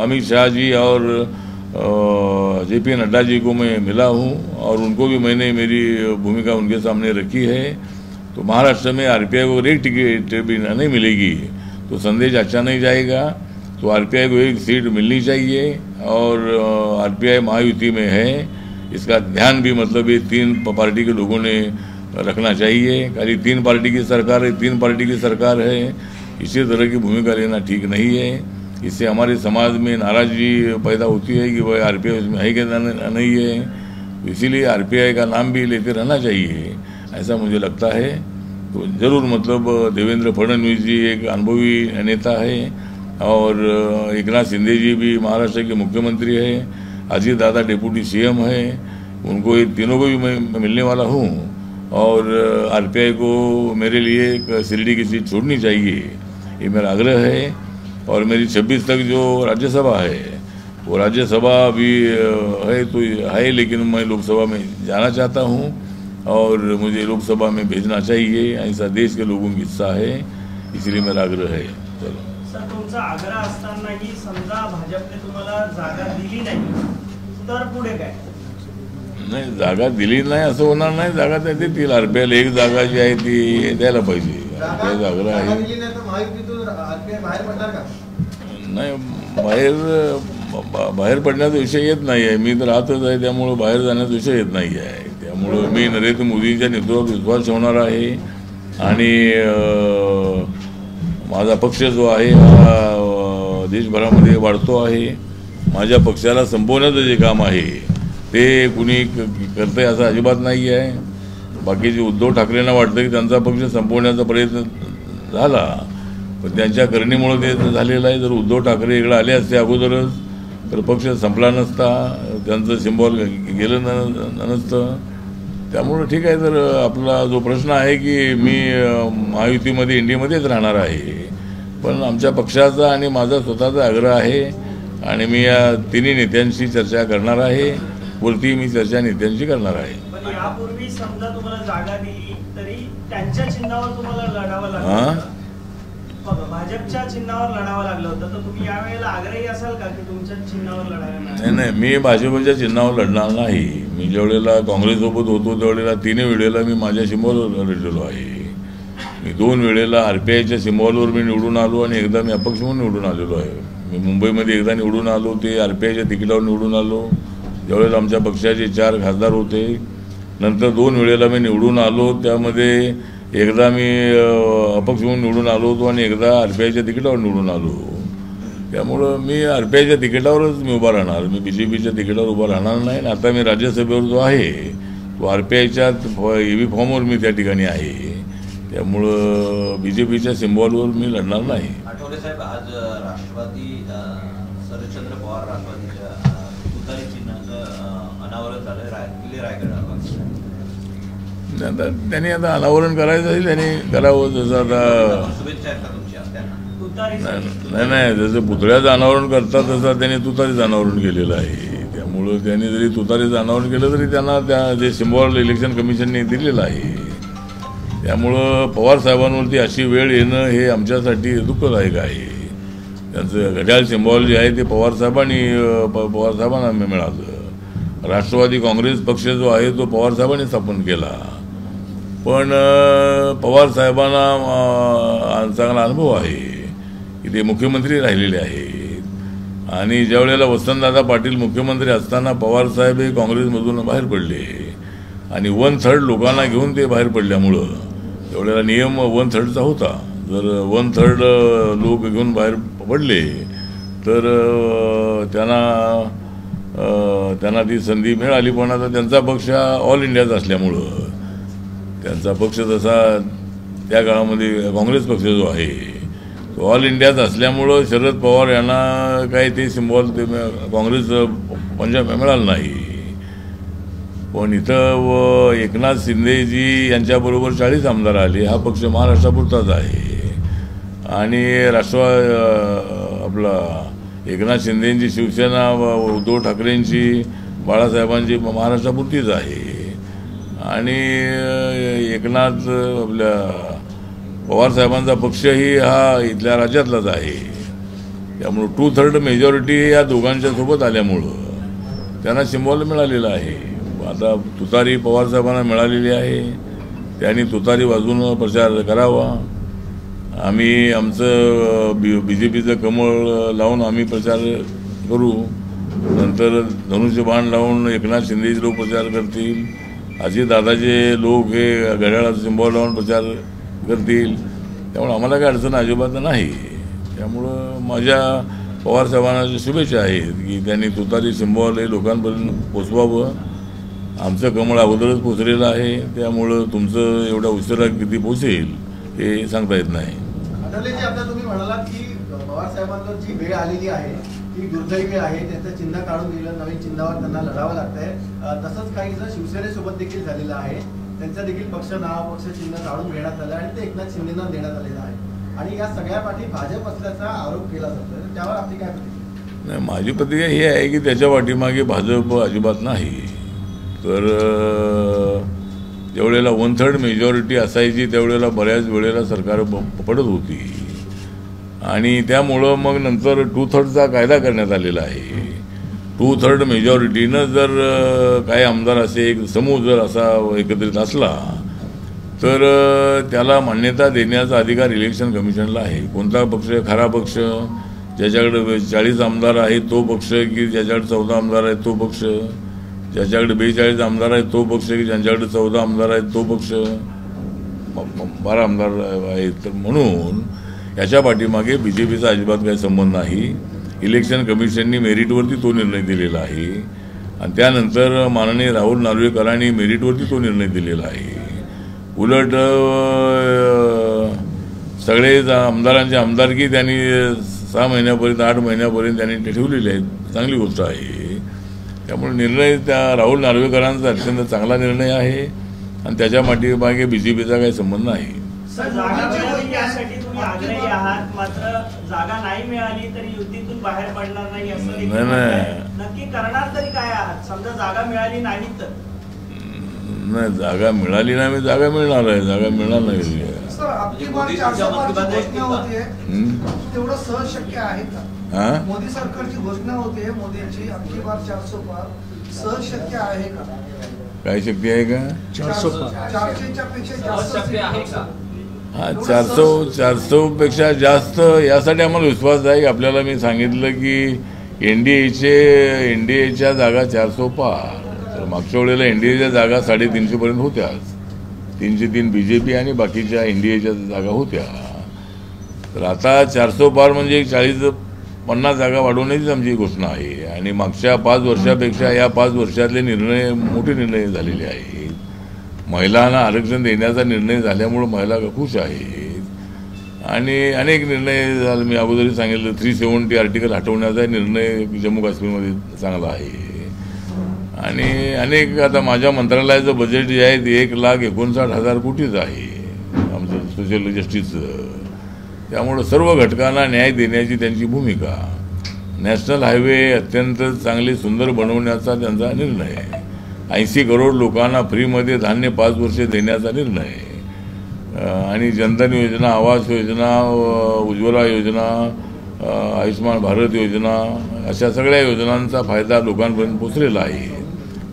A: अमित शाह जी और जेपी नड्डा जी को मैं मिला हूं, और उनको भी मैंने मेरी भूमिका उनके सामने रखी है। तो महाराष्ट्र में आरपीआई को एक टिकट भी नहीं मिलेगी तो संदेश अच्छा नहीं जाएगा। तो आरपीआई को 1 सीट मिलनी चाहिए। और आरपीआई महायुति में है, इसका ध्यान भी मतलब ये 3 पार्टी के लोगों ने रखना चाहिए। खाली 3 पार्टी की सरकार है, 3 पार्टी की सरकार है, इसी तरह की भूमिका लेना ठीक नहीं है। इससे हमारे समाज में नाराजगी पैदा होती है कि भाई आरपीआई उसमें है कि नहीं है। इसीलिए आरपीआई का नाम भी लेते रहना चाहिए, ऐसा मुझे लगता है। तो जरूर मतलब देवेंद्र फडणवीस जी एक अनुभवी नेता है, और एकनाथ शिंदे जी भी महाराष्ट्र के मुख्यमंत्री है, अजीत दादा डिप्टी सीएम है, उनको ये तीनों को भी मैं मिलने वाला हूँ। और आरपीआई को मेरे लिए शिरडी की सीट छोड़नी चाहिए, ये मेरा आग्रह है। और मेरी 26 तक जो राज्यसभा है, वो राज्यसभा भी है तो है, लेकिन मैं लोकसभा में जाना चाहता हूँ और मुझे लोकसभा में भेजना चाहिए, ऐसा देश के लोगों की इच्छा है, इसलिए मेरा आग्रह है। चलो
B: सर, तुमचा आग्रह असतानाही समजा भाजपने तुम्हाला जागा दिली नाही तर पुढे काय?
A: नाही, जागा दिली नाही असं होणार नाही, जागा त्या देतील। आरपीआयला 1 जागा जी आहे ती द्यायला पाहिजे, आग्रह आहे। नाही, बाहेर पडण्याचा विषय येत नाही आहे, मी तर राहतच आहे, त्यामुळं बाहेर जाण्याचा विषय येत नाही आहे। त्यामुळं मी नरेंद्र मोदींच्या नेतृत्वावर विश्वास ठेवणार आहे, आणि माझा पक्ष जो आहे हा देशभरामध्ये वाढतो आहे। माझ्या पक्षाला संपवण्याचं जे काम आहे ते कुणी करतंय असं अजिबात नाही आहे। बाकीचे उद्धव ठाकरेंना वाटतं की त्यांचा पक्ष संपवण्याचा प्रयत्न झाला, पण त्यांच्या करणीमुळे ते झालेलं आहे। जर उद्धव ठाकरे इकडे आले असते अगोदरच तर पक्ष संपला नसता, त्यांचं सिम्बॉल गेलं नसतं। त्यामुळे ठीक आहे। तर आपला जो प्रश्न आहे की मी महायुतीमध्ये इंडियामध्येच राहणार आहे, पण आमच्या पक्षाचा आणि माझा स्वतःचा आग्रह आहे, आणि मी या 3 नेत्यांशी चर्चा करणार आहे। वरती मी चर्चा नेत्यांशी करणार आहे।
B: पण यापूर्वी समजा तुम्हाला जागा दिली तरी त्यांच्या चिन्हावर तुम्हाला लढावं लागलं, भाजपच्या चिन्हावर लढावं लागलं होतं, तर तुम्ही यावेळेला आग्रही असाल का की तुमच्या चिन्हावर लढायला?
A: नाही, मी भाजपच्या चिन्हावर लढणार नाही। मी ज्यावेळेला काँग्रेससोबत होतो त्यावेळेला 3 वेळेला मी माझ्या सिम्बॉलवर लढलेलो आहे। मी 2 वेळेला आरपीआयच्या सिम्बॉलवर मी निवडून आलो, आणि एकदा मी अपक्ष म्हणून निवडून आलेलो आहे। मी मुंबईमध्ये एकदा निवडून आलो, ते आरपीआयच्या तिकिटावर निवडून आलो, ज्यावेळेला आमच्या पक्षाचे 4 खासदार होते। नंतर 2 वेळेला मी निवडून आलो, त्यामध्ये एकदा मी अपक्ष म्हणून निवडून आलो होतो, आणि एकदा आरपीआयच्या तिकिटावर निवडून आलो। त्यामुळं मी आरपीआयच्या तिकिटावरच मी उभा राहणार, मी बीजेपीच्या तिकिटावर उभा राहणार नाही। आता मी राज्यसभेवर जो आहे तो आरपीआयच्या EV फॉर्मवर मी त्या ठिकाणी आहे, त्यामुळं बीजेपीच्या सिम्बॉलवर मी लढणार नाही।
C: आठवले साहेब, आज राष्ट्रवादी शरदचंद्र पवार राष्ट्रवादीच्या तुतारी चिन्हाचं अनावरण झालं किल्ले रायगड।
A: आता त्यांनी आता अनावरण करायचं असेल त्यांनी करावं, जसं आता
C: शुभेच्छा आहेत का तुमच्या त्यांना?
A: नाही, जसं पुतळ्याचं अनावरण करतात तसं त्यांनी तुतारीचं अनावरण केलेलं आहे। त्यामुळं त्यांनी जरी तुतारीचं अनावरण केलं तरी त्यांना त्या जे सिम्बॉल इलेक्शन कमिशनने दिलेलं आहे। त्यामुळं पवार साहेबांवरती अशी वेळ येणं हे आमच्यासाठी दुःखदायक आहे। त्यांचं घड्याळ सिम्बॉल जे आहे ते पवार साहेबांना मिळालं। राष्ट्रवादी काँग्रेस पक्ष जो आहे तो पवार साहेबांनी स्थापन केला, पण पवार साहेबांना चांगला अनुभव आहे की ते मुख्यमंत्री राहिलेले आहेत, आणि ज्या वेळेला वसंतदादा पाटील मुख्यमंत्री असताना पवारसाहेब हे काँग्रेसमधून बाहेर पडले आणि 1/3 लोकांना घेऊन ते बाहेर पडल्यामुळं त्यावेळेला नियम 1/3चा होता. जर 1/3 लोक घेऊन बाहेर पडले तर त्यांना ती संधी मिळाली. पण आता त्यांचा पक्ष ऑल इंडियाचा असल्यामुळं त्यांचा पक्ष तसा त्या काळामध्ये काँग्रेस पक्ष जो आहे तो ऑल इंडियात असल्यामुळं शरद पवार यांना काही ते सिम्बॉल ते काँग्रेस पंजाब मिळालं नाही. पण इथं एकनाथ शिंदेजी यांच्याबरोबर 40 आमदार आले. हा पक्ष महाराष्ट्रापुरताच आहे आणि आपला एकनाथ शिंदेंची शिवसेना उद्धव ठाकरेंची बाळासाहेबांची महाराष्ट्रापुरतीच आहे आणि एकनाथ आपल्या पवारसाहेबांचा पक्षही हा इथल्या राज्यातलाच आहे. त्यामुळं 2/3 मेजॉरिटी या दोघांच्या सोबत आल्यामुळं त्यांना सिम्बॉल मिळालेलं आहे. आता तुतारी पवारसाहेबांना मिळालेली आहे. त्यांनी तुतारी वाजवून प्रचार करावा. आम्ही आमचं BJPचं कमळ लावून आम्ही प्रचार करू. नंतर धनुष्यबाण लावून एकनाथ शिंदेचे लोक प्रचार करतील. अजितदादाचे लोक हे घड्याळाचा सिम्बॉल लावून प्रचार करतील. त्यामुळे आम्हाला काही अडचण अजिबात नाही. त्यामुळं माझ्या पवारसाहेबांना शुभेच्छा आहेत की त्यांनी तुतारी सिम्बॉल हे लोकांपर्यंत पोचवावं. आमचं कमळ अगोदरच पोचलेलं आहे. त्यामुळं तुमचं एवढा उशिरा किती पोचेल हे सांगता येत नाही.
D: आढळलेजी आता तुम्ही म्हणालात की पवारसाहेबांवर जी वेळ आलेली आहे ती दुर्दैवी आहे. त्यांचं चिन्ह काढून दिलं, नवीन चिन्हावर त्यांना लढावं लागतंय. तसंच काही जण शिवसेनेसोबत देखील झालेलं आहे. त्यांचं देखील पक्ष नाव पक्ष चिन्ह काढून घेण्यात आलं आणि ते एकनाथ शिंदेना देण्यात आलेलं आहे आणि या सगळ्या पाठी भाजप असल्याचा आरोप केला जातो. त्यावर आपली काय प्रतिक्रिया?
A: नाही, माझी प्रतिक्रिया ही आहे की त्याच्या पाठीमागे भाजप अजिबात नाही. तर ज्यावेळेला 1/3 मेजॉरिटी असायची त्यावेळेला बऱ्याच वेळेला सरकार पडत होती आणि त्यामुळं मग नंतर 2/3चा कायदा करण्यात आलेला आहे. 2/3 मेजॉरिटीनं जर काही आमदार असे एक समूह जर असा एकत्रित असला तर त्याला मान्यता देण्याचा अधिकार इलेक्शन कमिशनला आहे. कोणता पक्ष खरा पक्ष ज्याच्याकडे 40 आमदार आहेत तो पक्ष की ज्याच्याकडे 14 आमदार आहेत तो पक्ष, ज्याच्याकडे 42 आमदार आहेत तो पक्ष की ज्यांच्याकडे 14 आमदार आहेत तो पक्ष, 12 आमदार आहेत. तर म्हणून याच्या पाठीमागे BJPचा अजिबात काही संबंध नाही. इलेक्शन कमिशननी मेरिटवरती तो निर्णय दिलेला आहे आणि त्यानंतर माननीय राहुल नार्वेकरांनी मेरिटवरती तो निर्णय दिलेला आहे. उलट सगळे आमदारांची आमदारकी त्यांनी 6 महिन्यापर्यंत 8 महिन्यापर्यंत त्यांनी ठेवलेली आहे. चांगली गोष्ट आहे. त्यामुळे निर्णय त्या राहुल नार्वेकरांचा अत्यंत चांगला निर्णय आहे आणि त्याच्या पाठीमागे BJPचा काही संबंध नाही.
B: यासाठी तुम्ही आग्रही आहात, मात्र जागा नाही मिळाली तरी युतीतून बाहेर पडणार नाही असं नक्की करणार तरी काय आहात? समजा जागा मिळाली नाही तर?
A: नाही, जागा मिळाली नाही, जागा मिळणार आहे. जागा मिळणार नाही.
E: तेवढं सहज शक्य आहे का? मोदी सरकारची घोषणा होते मोदींची अबकी बार 400 पार सहज शक्य आहे का?
A: काय शक्य आहे का?
E: 400च्या पेक्षा जास्त शक्य आहे का?
A: हा, 400 पेक्षा जास्त यासाठी आम्हाला विश्वास आहे. आपल्याला मी सांगितलं की एनडीएच्या जागा 400 पार. तर मागच्या वेळेला एनडीएच्या जागा 350 पर्यंत होत्या. 303 BJP आणि बाकीच्या एनडीएच्या जागा होत्या. तर आता 400 पार म्हणजे 40-50 जागा वाढवण्याचीच आमची घोषणा आहे आणि मागच्या 5 वर्षापेक्षा या 5 वर्षातले निर्णय मोठे निर्णय झालेले आहेत. महिलांना आरक्षण देण्याचा निर्णय झाल्यामुळं महिला खुश आहेत आणि अनेक निर्णय झाले. मी अगोदरही सांगितलं 370 आर्टिकल हटवण्याचा निर्णय जम्मू काश्मीरमध्ये चांगला आहे आणि अनेक आता माझ्या मंत्रालयाचं बजेट जे आहे ते 1,59,000 कोटीच आहे आमचं सोशल जस्टिसचं. त्यामुळं सर्व घटकांना न्याय देण्याची त्यांची भूमिका, नॅशनल हायवे अत्यंत चांगले सुंदर बनवण्याचा त्यांचा निर्णय, 80 करोड लोकांना फ्रीमध्ये धान्य 5 वर्षे देण्याचा निर्णय आणि जनधन योजना, आवास योजना, उज्ज्वला योजना, आयुष्मान भारत योजना अशा सगळ्या योजनांचा फायदा लोकांपर्यंत पोचलेला आहे.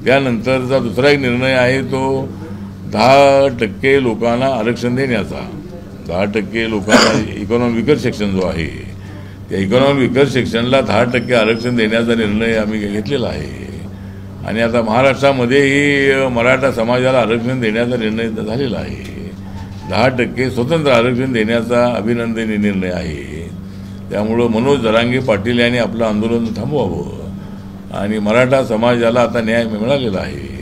A: त्यानंतरचा दुसरा एक निर्णय आहे तो 10% लोकांना आरक्षण देण्याचा. 10% लोकांना इकॉनॉमी विकर सेक्शन जो आहे त्या इकॉनॉमिक विकर सेक्शनला 10% आरक्षण देण्याचा निर्णय आम्ही घेतलेला आहे. आणि आता महाराष्ट्रामध्येही मराठा समाजाला आरक्षण देण्याचा निर्णय झालेला आहे. 10% स्वतंत्र आरक्षण देण्याचा अभिनंदनीय निर्णय आहे. त्यामुळं मनोज जरांगे पाटील यांनी आपलं आंदोलन थांबवावं आणि मराठा समाजाला आता न्याय मिळालेला आहे.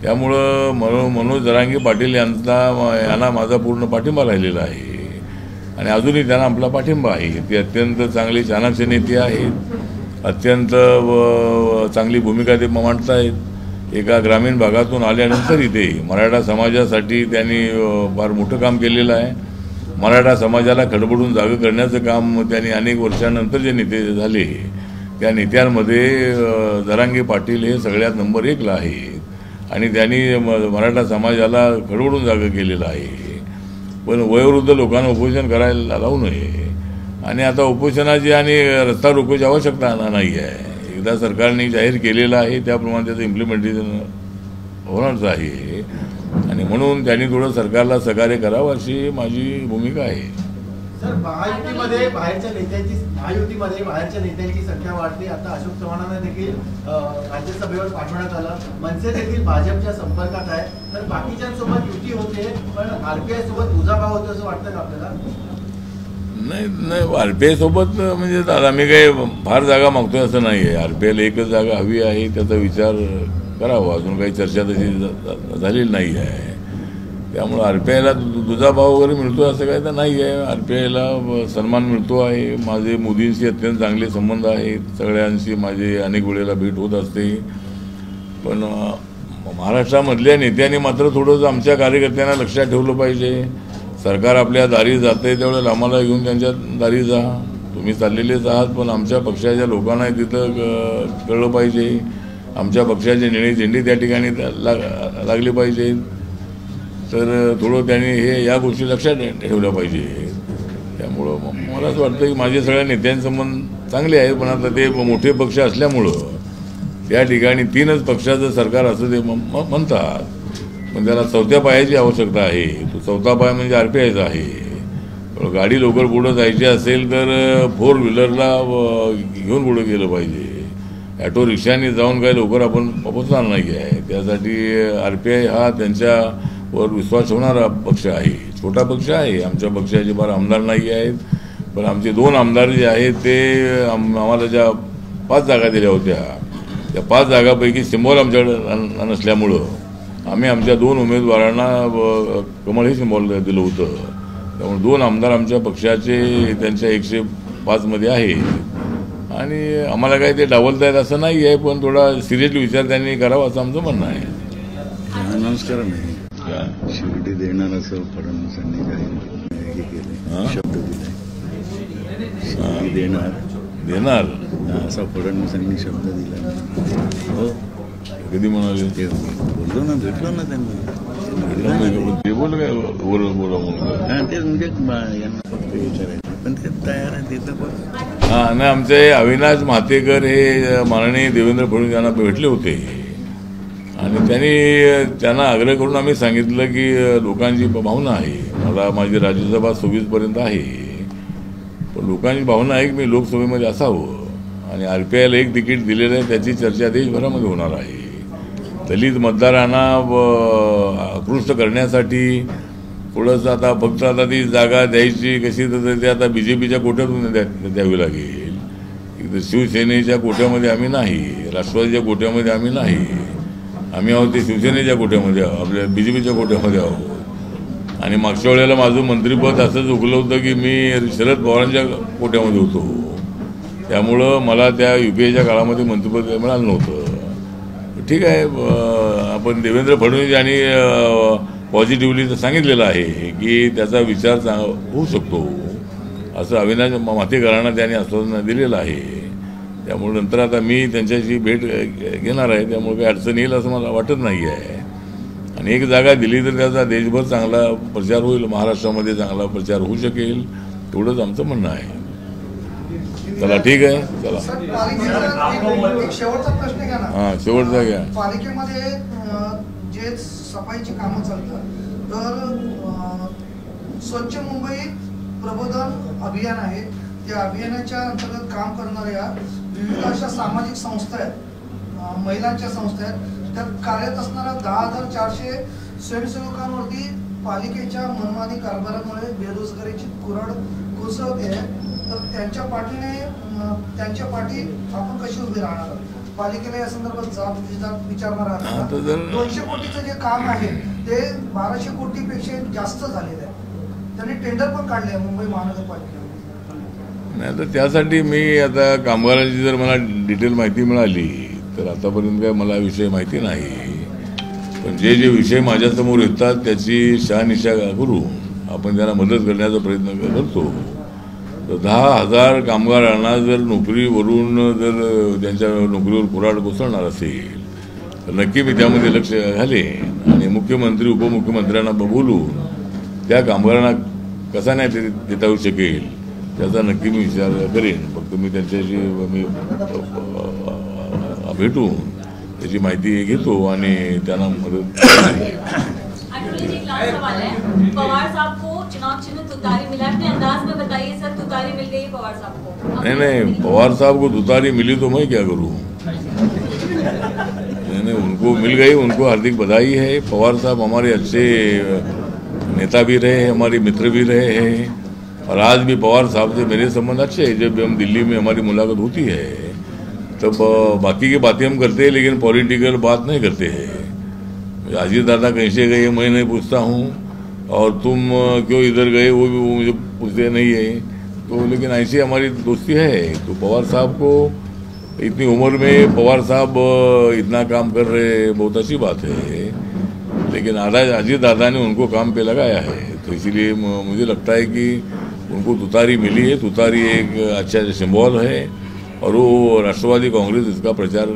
A: त्यामुळं मनोज जरांगे पाटील यांना माझा पूर्ण पाठिंबा राहिलेला आहे आणि अजूनही त्यांना आपला पाठिंबा आहे. ते अत्यंत चांगले चाणक्य नेते आहेत. अत्यंत चांगली भूमिका ते मांडत आहेत. एका ग्रामीण भागातून आल्यानंतर इथे मराठा समाजासाठी त्यांनी फार मोठं काम केलेलं आहे. मराठा समाजाला खडबडून जागं करण्याचं काम त्यांनी अनेक वर्षानंतर जे नेते झाले त्या नेत्यांमध्ये जरांगे पाटील हे सगळ्यात नंबर 1ला आहेत आणि त्यांनी मराठा समाजाला खडबडून जागं केलेलं आहे. पण वयोवृद्ध लोकांना उपोषण करायला लावू नये आणि आता उपोषणाची आणि रस्ता रोकोची आवश्यकता नाही आहे. एकदा सरकारने जाहीर केलेलं आहे त्याप्रमाणे त्याचं इम्प्लिमेंटेशन होणारच आहे आणि म्हणून त्यांनी थोडं सरकारला सहकार्य करावं अशी माझी भूमिका आहे.
D: सर, महायुतीमध्ये बाहेरच्या नेत्यांची संख्या वाढते. आता अशोक चव्हाणांना देखील राज्यसभेवर पाठवण्यात आलं. मनसे देखील भाजपच्या संपर्कात आहे. तर बाकीच्यांसोबत युती होते पण RPI सोबत दुजाभाव होतो असं वाटतं का आपल्याला?
A: नाही, RPI सोबत म्हणजे आम्ही काही फार जागा मागतोय असं नाही आहे. RPIला एकच जागा हवी आहे. त्याचा विचार करावा. अजून काही चर्चा तशी झालेली नाही आहे. त्यामुळं RPIला दुजाभाव वगैरे मिळतो असं काही तर नाही आहे. RPIला सन्मान मिळतो आहे. माझे मोदींशी अत्यंत चांगले संबंध आहेत. सगळ्यांशी माझे अनेक वेळेला भेट होत असते. पण महाराष्ट्रामधल्या नेत्यांनी मात्र थोडंसं आमच्या कार्यकर्त्यांना लक्षात ठेवलं पाहिजे. सरकार आपल्या दारी जाते त्यावेळेला आम्हाला घेऊन त्यांच्या दारी जा. तुम्ही चाललेलेच आहात पण आमच्या पक्षाच्या लोकांना तिथं कळलं पाहिजे. आमच्या पक्षाचे निळे झेंडे त्या ठिकाणी लागले पाहिजे. तर थोडं त्यांनी या गोष्टी लक्षात ठेवल्या पाहिजे. त्यामुळं मला असं वाटतं की माझे सगळ्या नेत्यांसंबंध चांगले आहेत. पण आता ते मोठे पक्ष असल्यामुळं त्या ठिकाणी 3च पक्षाचं सरकार असं ते म्हणतात. पण त्याला 4थ्या पायाची आवश्यकता आहे. तो 4था पाय म्हणजे RPIचा आहे. गाडी लवकर पुढं जायची असेल तर 4 व्हीलरला घेऊन पुढं गेलं पाहिजे. ॲटो रिक्षाने जाऊन काही लवकर आपण पोहोचणार नाही आहे. त्यासाठी RPI हा त्यांच्यावर विश्वास ठेवणारा पक्ष आहे. छोटा पक्ष आहे. आमच्या पक्षाचे फार आमदार नाही आहेत. पण आमचे 2 आमदार जे आहेत ते आम्हाला ज्या 5 जागा दिल्या होत्या त्या 5 जागापैकी सिम्बॉल आमच्याकडे नसल्यामुळं आम्ही आमच्या 2 उमेदवारांना कमळ हे सिम्बॉल दिलं होतं. त्यामुळे 2 आमदार आमच्या पक्षाचे त्यांच्या 105मध्ये आहे आणि आम्हाला काही ते डावलता येत असं नाही आहे. पण थोडा सिरियसली विचार त्यांनी करावा असं आमचं म्हणणं आहे.
F: नमस्कार. नाही शिर्डी देणार असं फडणवीसांनी काही हे केलं, शब्द दिलाय. शिर्डी देणार असा फडणवीसांनी शब्द दिला.
A: हो, कधी म्हणाले?
F: ते बोललो ना, भेटलो ना त्यांना.
A: ते बोल काय बोला
F: हां, तेच म्हणजे यांना फक्त विचारायचं पण ते तयार आहे तिथं. पण
A: हां, नाही, आमचे अविनाश महातेकर हे माननीय देवेंद्र फडणवीस यांना भेटले होते आणि त्यांना आग्रह करून आम्ही सांगितलं की लोकांची भावना आहे. मला माझी राज्यसभा 26पर्यंत आहे. पण लोकांची भावना आहे की मी लोकसभेमध्ये असावं आणि RPIला 1 तिकीट दिलेलं आहे. त्याची चर्चा देशभरामध्ये होणार आहे. दलित मतदारांना आकृष्ट करण्यासाठी थोडंसं आता फक्त आता ती जागा द्यायची कशी तर ते आता BJPच्या कोट्यातून द्यावी लागेल. एकतर शिवसेनेच्या कोट्यामध्ये आम्ही नाही, राष्ट्रवादीच्या कोट्यामध्ये आम्ही नाही. आम्ही आहोत ते शिवसेनेच्या कोट्यामध्ये आपल्या BJPच्या कोट्यामध्ये आहोत. आणि मागच्या वेळेला माझं मंत्रिपद असंच हुकलं होतं की मी शरद पवारांच्या कोट्यामध्ये होतो. त्यामुळं मला त्या UPAच्या काळामध्ये मंत्रिपद मिळालं नव्हतं. ठीक आहे, आपण देवेंद्र फडणवीस यांनी पॉझिटिव्हली सांगितलेलं आहे की त्याचा विचार होऊ शकतो असं अविनाश महातेकरांना त्यांनी आश्वासन दिलेलं आहे. त्यामुळे नंतर आता मी त्यांच्याशी भेट घेणार आहे. त्यामुळे काही अडचण येईल असं मला वाटत नाही आहे. आणि 1 जागा दिली तर त्याचा देशभर चांगला प्रचार होईल. महाराष्ट्रामध्ये चांगला प्रचार होऊ शकेल. तेवढंच आमचं म्हणणं आहे. चला, ठीक आहे. चला,
E: शेवटचा प्रश्न घ्या ना.
A: हां, शेवटचा घ्या.
E: पालिकेमध्ये जे सफाईची कामं चालतात तर स्वच्छ मुंबई प्रबोधन अभियान आहे त्या अभियानाच्या अंतर्गत काम करणाऱ्या विविध अशा सामाजिक संस्था आहेत, महिलांच्या संस्था आहेत, त्यात कार्यरत असणाऱ्या 10,400 स्वयंसेवकांवरती पालिकेच्या मनमानी कारभारामुळे बेरोजगारीची कुऱ्हाड कोसळते. तर त्यांच्या पाठी आपण कशी उभी राहणार? पालिकेला या संदर्भात जाब विचारणार आहात? 200 कोटीचं जे काम आहे ते 1200 कोटीपेक्षा जास्त झालेलं आहे. त्यांनी टेंडर पण काढले आहे मुंबई महानगरपालिकेमध्ये.
A: नाही तर त्यासाठी मी आता कामगारांची जर मला डिटेल माहिती मिळाली तर आतापर्यंत काय मला विषय माहिती नाही, पण जे जे विषय माझ्यासमोर येतात त्याची शहानिशा करून आपण त्यांना मदत करण्याचा प्रयत्न करतो. तर 10,000 कामगारांना जर नोकरीवरून जर त्यांच्या नोकरीवर कुऱ्हाड कोसळणार असेल तर नक्की मी त्यामध्ये लक्ष घालेन आणि मुख्यमंत्री उपमुख्यमंत्र्यांना बोलून त्या कामगारांना कसा नाही देता येऊ शकेल त्याचा नक्की मी विचार करेन. फक्त मी त्यांच्याशी मी भेटून त्याची माहिती घेतो आणि त्यांना मदत.
G: पवार साहब को चुनाव चिन्ह तुतारी मिला, अपने अंदाज में बताइए सर, तुतारी मिल गई पवार साहब को?
A: नहीं, पवार साहब को तुतारी मिली तो मैं क्या करूं? नहीं, उनको मिल गई, उनको हार्दिक बधाई है. पवार साहब हमारे अच्छे नेता भी रहे हैं, हमारे मित्र भी रहे हैं और आज भी पवार साहब से मेरे संबंध अच्छे हैं. जब हम दिल्ली में हमारी मुलाकात होती है तब बाकी की बातें हम करते हैं लेकिन पॉलिटिकल बात नहीं करते हैं. अजीत दादा कहीं से गए मैं नहीं पूछता हूँ और तुम क्यों इधर गए वो भी मुझे पूछते नहीं है. तो लेकिन ऐसी हमारी दोस्ती है. तो पवार साहब को इतनी उम्र में पवार साहब इतना काम कर रहे बहुत अच्छी बात है, लेकिन अजीत दादा ने उनको काम पे लगाया है. तो इसीलिए मुझे लगता है कि उनको तुतारी मिली है. तुतारी एक अच्छा सिंबल है और वो राष्ट्रवादी कांग्रेस इसका प्रचार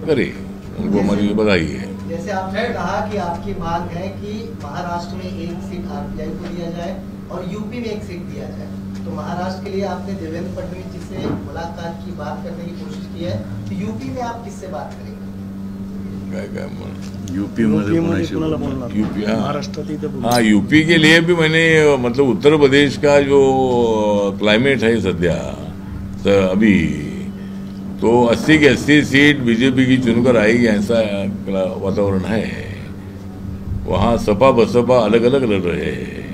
A: करे. उनको हमारी बधाई है.
D: जैसे आपने कहा कि आपकी मांग है कि महाराष्ट्र में एक सीट आरपीआई को दिया जाए और यूपी में एक सीट दिया जाए, तो महाराष्ट्र के लिए आपने देवेंद्र फडणवीस जी से मुलाकात की, बात करने की कोशिश की है, तो यूपी में आप किससे बात करेंगे?
F: यूपी
A: हाँ, यूपी के लिए भी मैंने मतलब उत्तर प्रदेश का जो क्लाइमेट है सद्या अभी तो 80 की 80 सीट बीजेपी की चुनकर आएगी ऐसा वातावरण है. वहाँ सपा बसपा अलग अलग लड़ रहे हैं,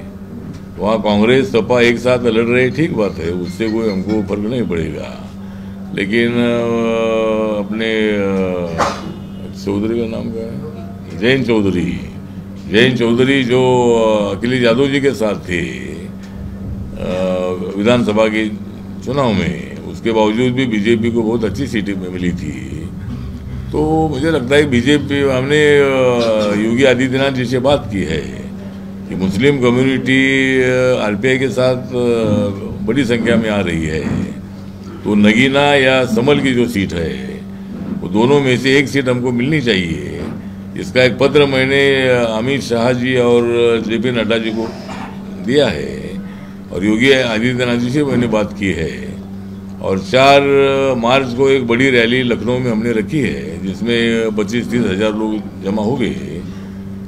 A: वहाँ कांग्रेस सपा एक साथ लड़ रहे, ठीक बात है, उससे कोई हमको फर्क नहीं पड़ेगा. लेकिन अपने चौधरी का नाम क्या है, जयंत चौधरी जो अखिलेश यादव जी के साथ थे विधानसभा के चुनाव में, उसके बावजूद भी बीजेपी को बहुत अच्छी सीटें मिली थी. तो मुझे लगता है बीजेपी, हमने योगी आदित्यनाथ जी से बात की है कि मुस्लिम कम्युनिटी आरपीआई के साथ बड़ी संख्या में आ रही है, तो नगीना या समल की जो सीट है वो दोनों में से एक सीट हमको मिलनी चाहिए. इसका एक पत्र मैंने अमित शाह जी और जेपी नड्डा जी को दिया है और योगी आदित्यनाथ जी से मैंने बात की है. और 4 मार्च को एक बड़ी रैली लखनऊ में हमने रखी है जिसमें 25-30 हज़ार लोग जमा हो गए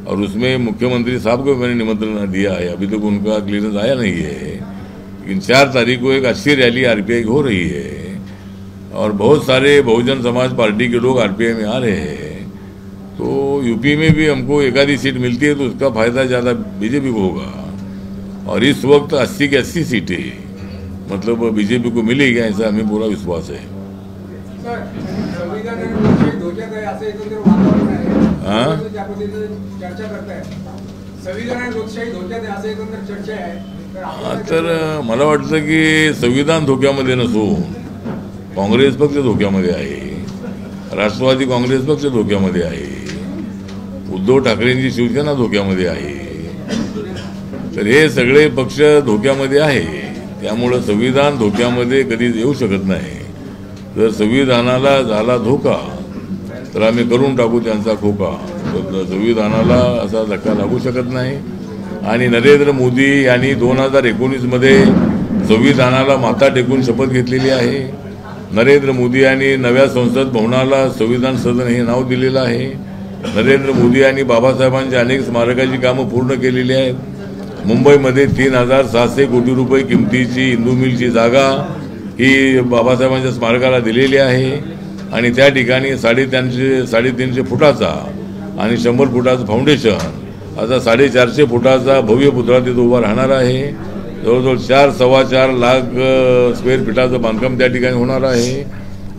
A: और उसमें मुख्यमंत्री साहब को मैंने निमंत्रण दिया है. अभी तक उनका क्लियरेंस आया नहीं है, लेकिन 4 तारीख को एक अच्छी रैली आरपीआई हो रही है और बहुत सारे बहुजन समाज पार्टी के लोग आरपीआई में आ रहे हैं. तो यूपी में भी हमको एकाधी सीट मिलती है तो उसका फायदा ज़्यादा बीजेपी को होगा. और इस वक्त 80 की 80 सीटें मतलब बीजेपी को मिलेगी ऐसा हमें पूरा विश्वास है. तर मला वाटतं की संविधान धोक्यामध्ये नसून काँग्रेस पक्ष धोक्यामध्ये आहे, राष्ट्रवादी काँग्रेस पक्ष धोक्यामध्ये आहे, उद्धव ठाकरेंची शिवसेना धोक्यामध्ये आहे. तर हे सगळे पक्ष धोक्यामध्ये आहे. त्यामुळं संविधान धोक्यामध्ये कधी येऊ शकत नाही. जर संविधानाला झाला धोका तर आम्ही करून टाकू त्यांचा खोका. तर संविधानाला असा धक्का लागू शकत नाही. आणि नरेंद्र मोदी यांनी 2019 मध्ये संविधानाला माथा टेकून शपथ घेतलेली आहे. नरेंद्र मोदी यांनी नव्या संसद भवनाला संविधान सदन हे नाव दिलेलं आहे. नरेंद्र मोदी यांनी बाबासाहेबांच्या अनेक स्मारकाची कामं पूर्ण केलेली आहेत. मुंबईमध्ये 3,700 कोटी रुपये किमतीची इंदू मिलची जागा ही बाबासाहेबांच्या स्मारकाला दिलेली आहे आणि त्या ठिकाणी 350 फुटाचा आणि 100 फुटाचं फाउंडेशन असा 450 फुटाचा भव्य पुतळा तिथं उभा राहणार आहे. जवळजवळ 4-4.25 लाख स्क्वेअर फीटाचं बांधकाम त्या ठिकाणी होणार आहे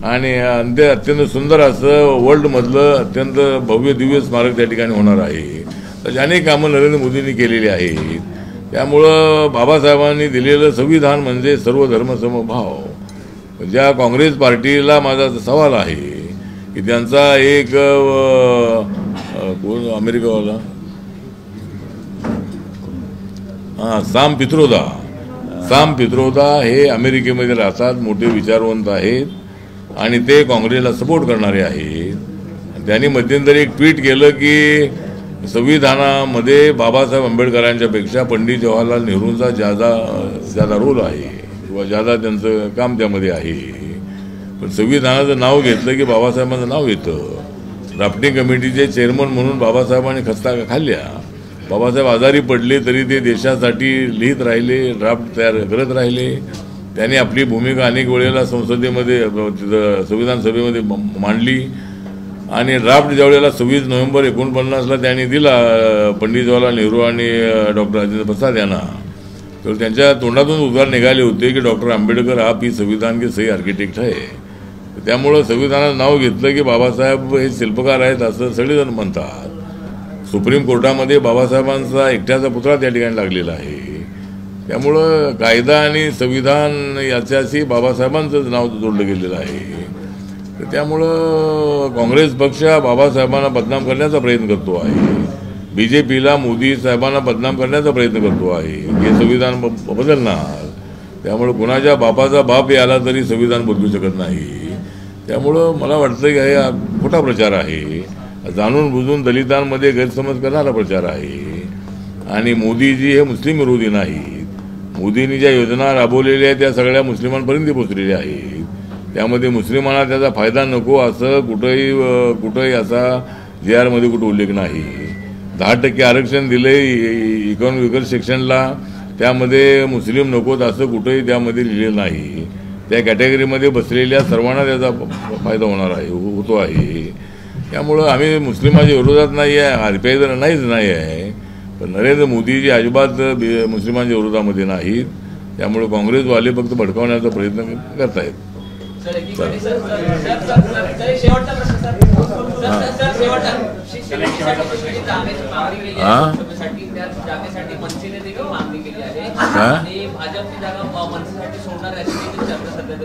A: आणि अत्यंत सुंदर असं वर्ल्डमधलं अत्यंत भव्य दिव्य स्मारक त्या ठिकाणी होणार आहे. तर अनेक कामं नरेंद्र मोदींनी केलेली आहेत. त्यामुळं बाबासाहेबांनी दिलेलं संविधान म्हणजे सर्वधर्म समभाव. ज्या काँग्रेस पार्टीला माझा सवाल आहे की त्यांचा एक कोण अमेरिकावाला साम पित्रोदा हे अमेरिकेमध्ये राहतात, मोठे विचारवंत आहेत आणि ते काँग्रेसला सपोर्ट करणारे आहेत. त्यांनी मध्यंतरी एक ट्विट केलं की संविधानामध्ये बाबासाहेब आंबेडकरांच्या पेक्षा पंडित जवाहरलाल नेहरूंचा ज्यादा रोल आहे किंवा ज्यादा त्यांचं काम त्यामध्ये आहे. पण संविधानाचं नाव घेतलं की बाबासाहेबांचं नाव येतं. ड्राफ्टिंग कमिटीचे चेअरमन म्हणून बाबासाहेबांनी खस्ता खाल्ल्या. बाबासाहेब आजारी पडले तरी ते देशासाठी लिहित राहिले, ड्राफ्ट तयार करत राहिले. त्यांनी आपली भूमिका अनेक वेळेला संसदेमध्ये संविधान सभेमध्ये मांडली आणि ड्राफ्ट ज्यावेळेला 26 नोव्हेंबर 1949 त्यांनी दिला पंडित जवाहरलाल नेहरू आणि डॉक्टर राजेंद्र प्रसाद यांना, तर त्यांच्या तोंडातून उद्गार निघाले होते की डॉक्टर आंबेडकर आप ही संविधान के सही आर्किटेक्ट आहे. त्यामुळं संविधानाचं नाव घेतलं की बाबासाहेब हे शिल्पकार आहेत असं सगळेजण म्हणतात. सुप्रीम कोर्टामध्ये बाबासाहेबांचा एकट्याचा पुतळा त्या ठिकाणी लागलेला आहे. त्यामुळं कायदा आणि संविधान याच्याशी बाबासाहेबांचंच नाव जोडलं गेलेलं आहे. तर त्यामुळं काँग्रेस पक्ष बाबासाहेबांना बदनाम करण्याचा प्रयत्न करतो आहे. BJPला मोदी साहेबांना बदनाम करण्याचा प्रयत्न करतो आहे. हे संविधान बदलणार, त्यामुळं कुणाच्या बापाचा बाप याला तरी संविधान बदलू शकत नाही. त्यामुळं मला वाटतं की हा खोटा प्रचार आहे, जाणून बुजून दलितांमध्ये गैरसमज करणारा प्रचार आहे. आणि मोदीजी हे मुस्लिम विरोधी नाहीत. मोदींनी ज्या योजना राबवलेल्या आहेत त्या सगळ्या मुस्लिमांपर्यंत पोहोचलेल्या आहेत. त्यामध्ये मुस्लिमांना त्याचा फायदा नको असं कुठंही असा JR मध्ये कुठं उल्लेख नाही. 10% आरक्षण दिले इकॉनॉमिक विकर सेक्शनला, त्यामध्ये मुस्लिम नकोत असं कुठंही त्यामध्ये लिहिलेलं नाही. त्या कॅटेगरीमध्ये बसलेल्या सर्वांना त्याचा फायदा होतो आहे. त्यामुळं आम्ही मुस्लिमाच्या विरोधात नाही आहे, RPI तर नाही आहे, पण नरेंद्र मोदीजी अजिबात मुस्लिमांच्या विरोधामध्ये नाहीत. त्यामुळे काँग्रेसवाले फक्त भडकावण्याचा प्रयत्न करत आहेत.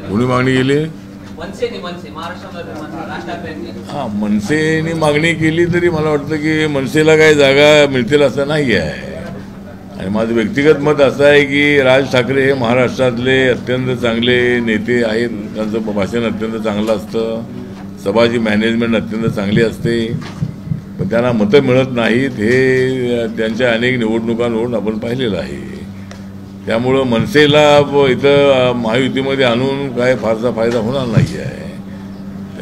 A: कोणी मागणी केली? मनसेने मागणी केली तरी मला वाटतं की मनसेला काही जागा मिळतील असं नाही आहे. आणि माझं व्यक्तिगत मत असं आहे की राज ठाकरे हे महाराष्ट्रातले अत्यंत चांगले नेते आहेत. त्यांचं भाषण अत्यंत चांगलं असतं, सभाची मॅनेजमेंट अत्यंत चांगली असते, पण त्यांना मतं मिळत नाहीत. हे त्यांच्या अनेक निवडणुकांवरून आपण पाहिलेलं आहे. त्यामुळं मनसेला इथं महायुतीमध्ये आणून काय फारसा फायदा होणार नाही आहे.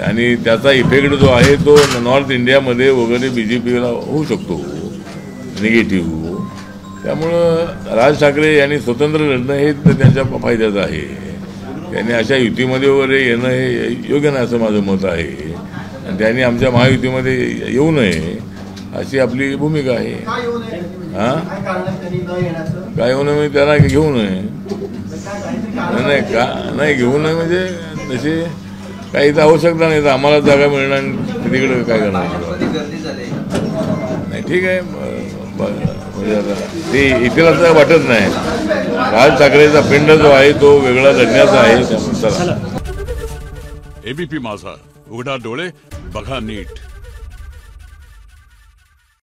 A: आणि त्याचा इफेक्ट जो आहे तो नॉर्थ इंडियामध्ये वगैरे BJPला होऊ शकतो निगेटिव्ह. त्यामुळं राज ठाकरे यांनी स्वतंत्र लढणं हे त्यांच्या फायद्याचं आहे. त्यांनी अशा युतीमध्ये वगैरे येणं हे योग्य नाही असं माझं मत आहे. आणि त्यांनी आमच्या महायुतीमध्ये येऊ नये अशी आपली भूमिका आहे. हां, काय येऊ नये म्हणजे त्यांना घेऊ नये नाही घेऊ नये म्हणजे तशी काही तर आवश्यकता नाही. तर आम्हाला जागा मिळणार तिकडे काय करणार नाही. ठीक आहे, म्हणजे आता ते इथेला तर वाटत नाही. राज ठाकरेचा पिंड जो आहे तो वेगळा लढण्याचा आहे.
H: ABP माझा, उघडा डोळे बघा नीट.